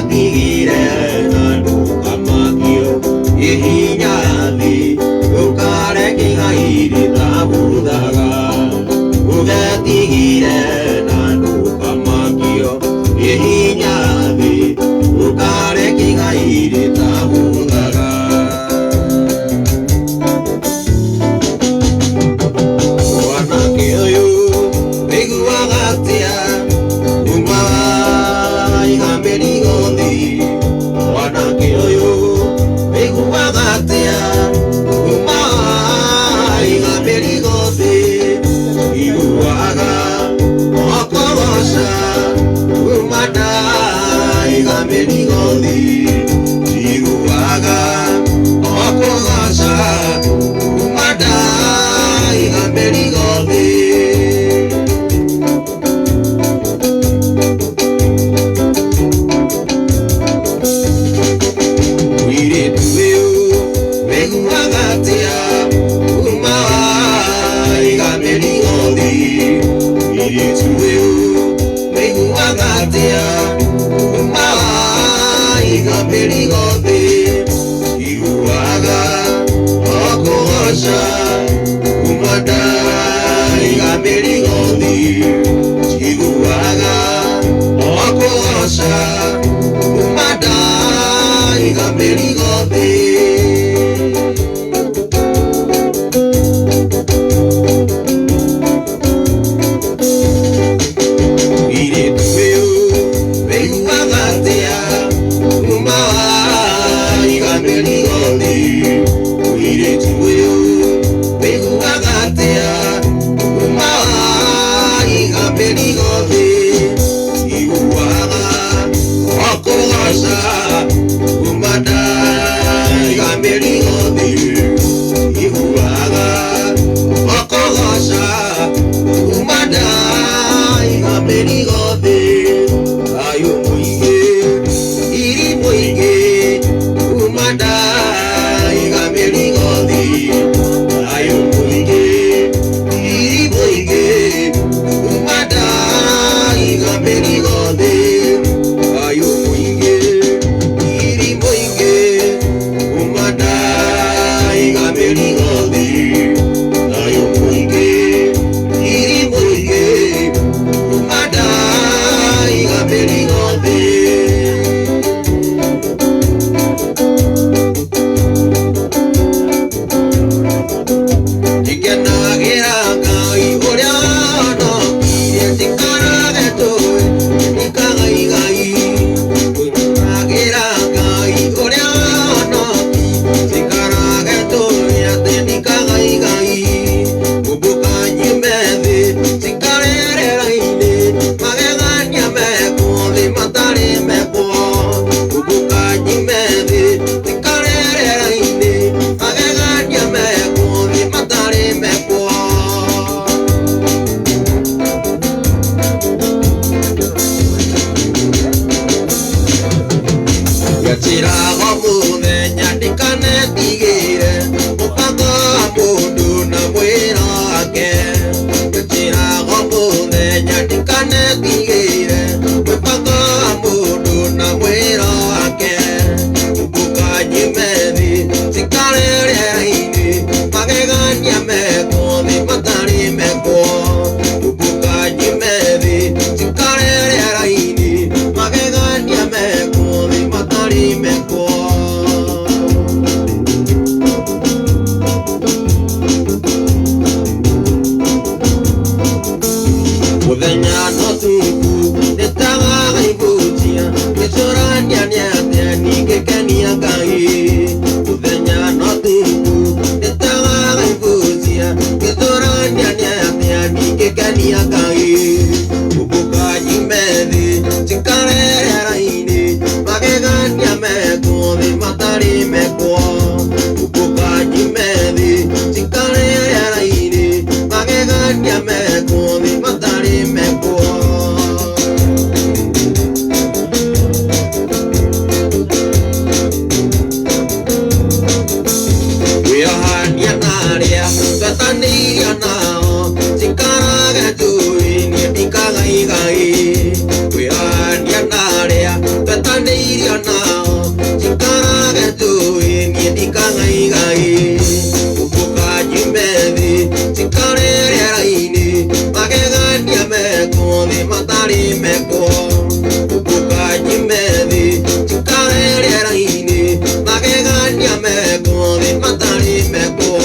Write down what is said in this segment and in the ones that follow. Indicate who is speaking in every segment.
Speaker 1: tigire nandu kamakio ihinyali ukare kingairi tabudaga ugatigire nandu kamakio ihinyali ukare kingairi tabudaga wanakioyo biguagatia umai hambeligondi wanakioyo biguagatia umai hambeligondi iguaga okorosa umadai hambeligondi iguaga okorosa umadai hambeligondi irio nao Chikaraga tui Niendika ngai gai Upuka jumethi Chikarere raini Magegania meko Thi matari meko Upuka jumethi Chikarere raini Magegania meko Thi matari meko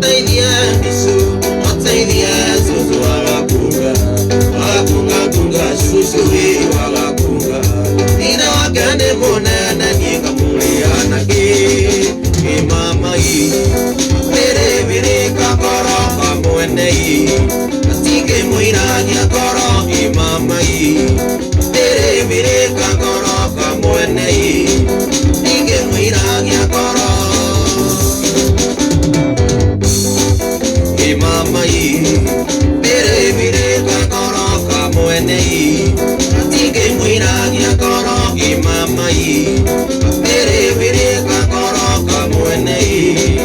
Speaker 1: Otaidia Nisu, Otaidia Susu Wagakunga, Wagakunga Kunga Susu Wagakunga. Ina wakane mona na nika muliana ki, Mama yi, Vere vere kakoro kamwene yi, Atike muina nyakoro Mama yi, Vere vere kakoro kamwene yi, Atike muina nyakoro Mama yi, Vere vere kakoro kamwene yi, Atike muina nyakoro Mama yi, Vere vere kakoro kamwene yi.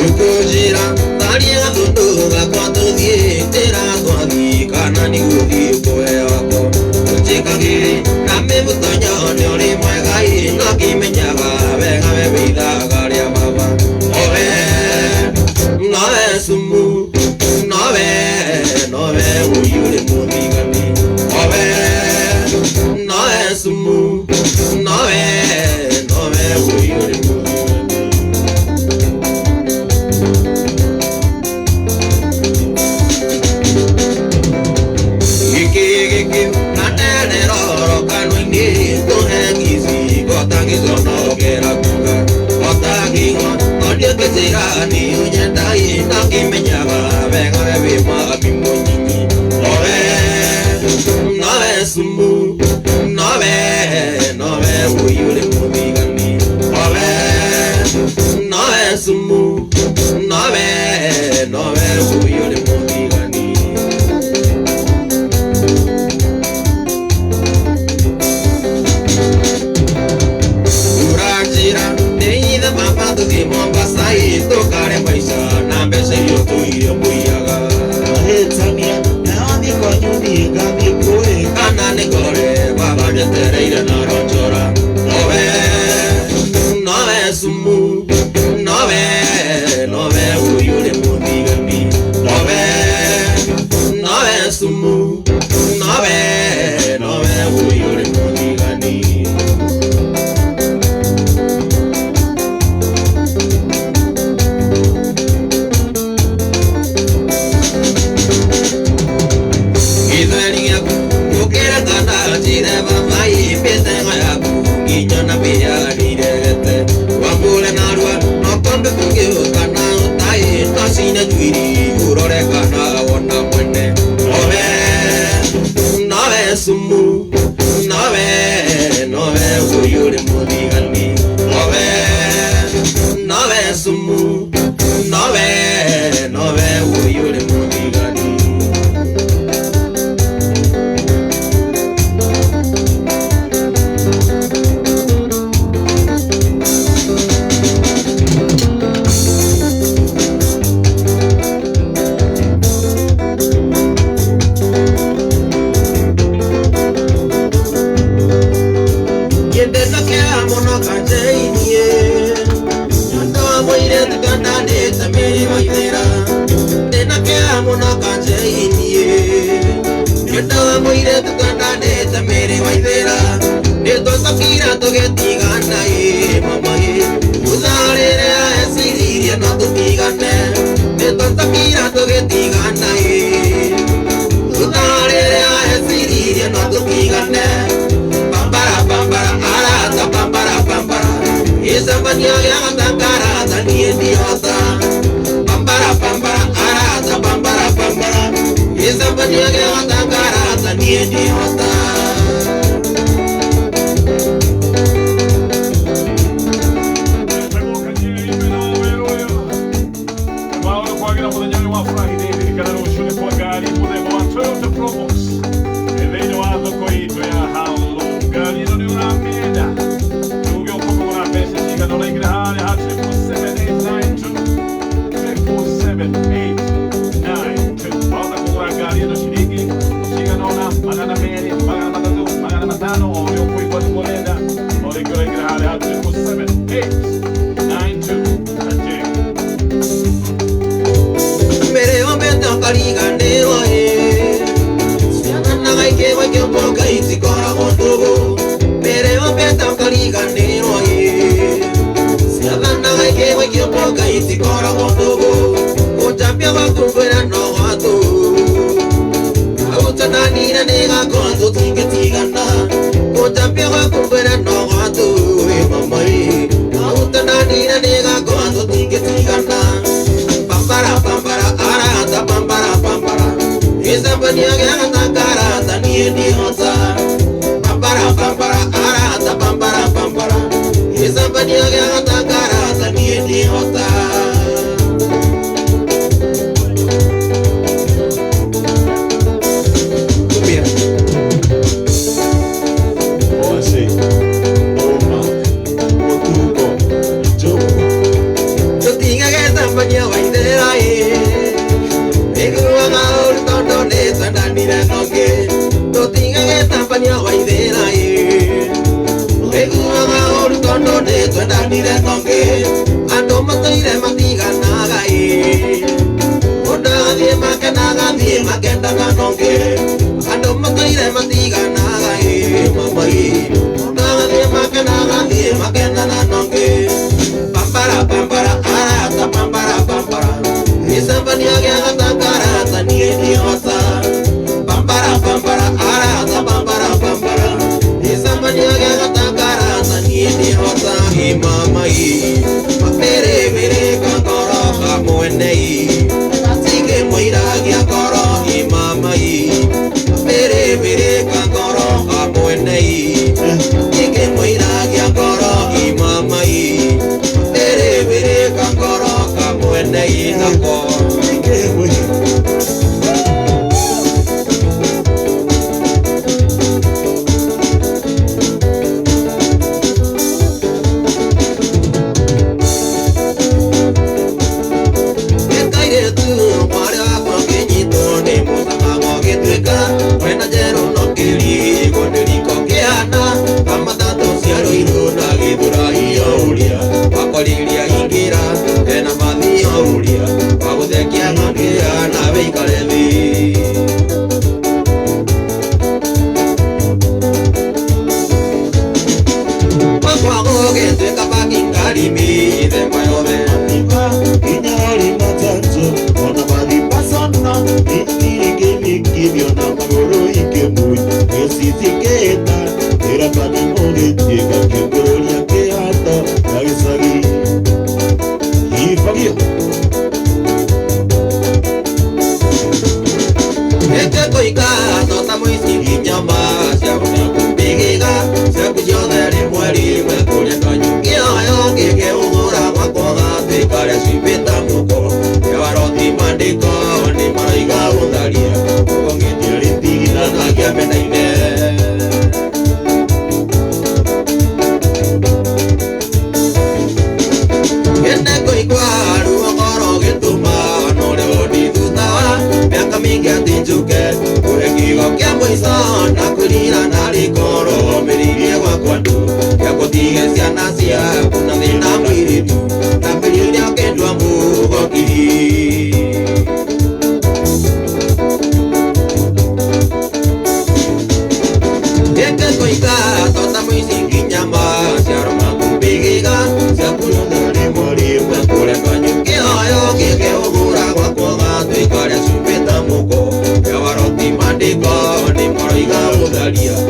Speaker 1: Ukujira taria dunduga kwa tudhie tera twagi kana ni guthie kwe wako uchikagiri na mebutonyo ni uri mwega i no kimenyaga wega we bithaga ria baba owe nowe sumu nowe uyuri muthigani owe nowe sumu nowe uyuri muthigani. Ni unyenda ina kimenyaba venga bema mimunyi owe nowe sumu nowe uyule mubigani owe nowe sumu nowe uyule mubigani. Urajira neida papa tu Mombasa tokare maisha na mbese yotuire muiaga ahetsania na ndiko nyundi ngami kure kana negore baba nyetereire na ronjora nowe sumu nowe uyure muthigani nowe sumu nowe uyure muthigani. Sumu nowe uyure muthigani nowe sumu nowe uyure muthigani. Magana Mary, Magana wakumbera no watu mamai autananira nega kwando tingetigana pampara pampara arata pampara pampara isambania gana karata ni hota pampara pampara arata pampara pampara isambania gana karata ni hota. Ando mataire matigana gai oda die makana die makenda nonge ando mataire matigana gai mamai oda die makana die makenda nonge pampara pampara arata pampara pampara isambani agya takara tani hota pampara pampara arata pampara pampara isambani agya takara tani hota mamai mapere mere kakoro kamuenei asike moira gya koro mamai mapere mere kakoro kamuenei asike moira gya koro mamai mapere mere kakoro kamuenei nako
Speaker 2: Daria